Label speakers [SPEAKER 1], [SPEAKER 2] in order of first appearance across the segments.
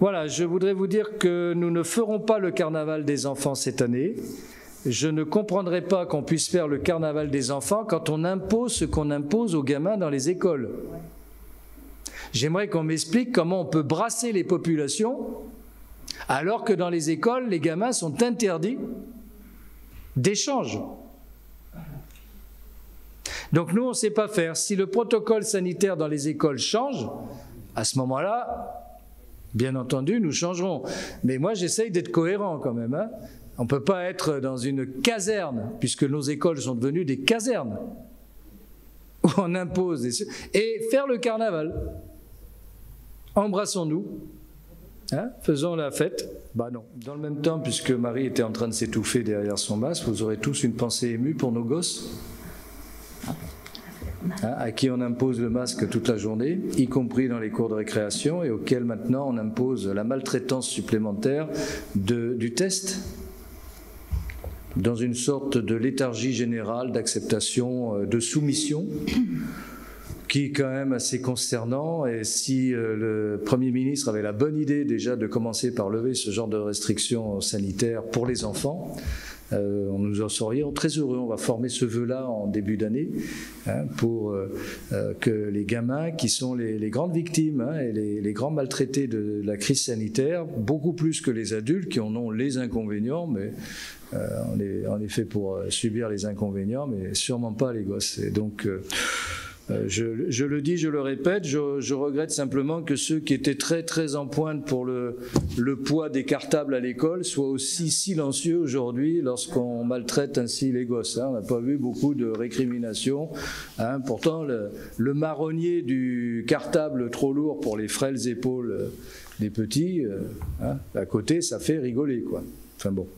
[SPEAKER 1] Voilà, je voudrais vous dire que nous ne ferons pas le carnaval des enfants cette année. Je ne comprendrai pas qu'on puisse faire le carnaval des enfants quand on impose ce qu'on impose aux gamins dans les écoles. J'aimerais qu'on m'explique comment on peut brasser les populations alors que dans les écoles, les gamins sont interdits d'échange. Donc nous, on ne sait pas faire. Si le protocole sanitaire dans les écoles change, à ce moment-là, bien entendu, nous changerons. Mais moi, j'essaye d'être cohérent quand même. Hein. On ne peut pas être dans une caserne, puisque nos écoles sont devenues des casernes, où on impose, et faire le carnaval. Embrassons-nous, hein, faisons la fête. Bah non. Dans le même temps, puisque Marie était en train de s'étouffer derrière son masque, vous aurez tous une pensée émue pour nos gosses, hein, à qui on impose le masque toute la journée, y compris dans les cours de récréation, et auxquels maintenant on impose la maltraitance supplémentaire du test, dans une sorte de léthargie générale d'acceptation, de soumission, qui est quand même assez concernant. Et si le Premier ministre avait la bonne idée déjà de commencer par lever ce genre de restrictions sanitaires pour les enfants, nous en serions très heureux. On va former ce vœu-là en début d'année, hein, pour que les gamins qui sont les grandes victimes, hein, et les grands maltraités de la crise sanitaire, beaucoup plus que les adultes qui en ont les inconvénients, mais on est fait pour subir les inconvénients, mais sûrement pas les gosses. Et donc je le dis, je le répète, je regrette simplement que ceux qui étaient très très en pointe pour le poids des cartables à l'école soient aussi silencieux aujourd'hui lorsqu'on maltraite ainsi les gosses. Hein. On n'a pas vu beaucoup de récriminations. Hein. Pourtant, le marronnier du cartable trop lourd pour les frêles épaules des petits, hein, à côté, ça fait rigoler, quoi. Enfin bon.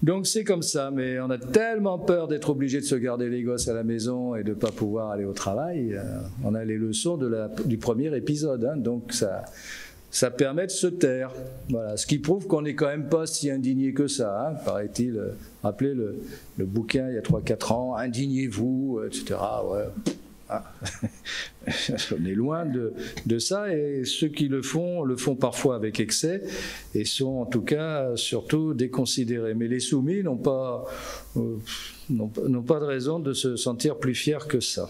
[SPEAKER 1] Donc c'est comme ça, mais on a tellement peur d'être obligé de se garder les gosses à la maison et de ne pas pouvoir aller au travail. On a les leçons du premier épisode, hein, donc ça permet de se taire. Voilà, ce qui prouve qu'on n'est quand même pas si indigné que ça, hein, paraît-il. Rappelez le bouquin il y a 3-4 ans, indignez-vous, etc. Ouais. Ah. On est loin de ça, et ceux qui le font parfois avec excès et sont en tout cas surtout déconsidérés. Mais les soumis n'ont pas de raison de se sentir plus fiers que ça.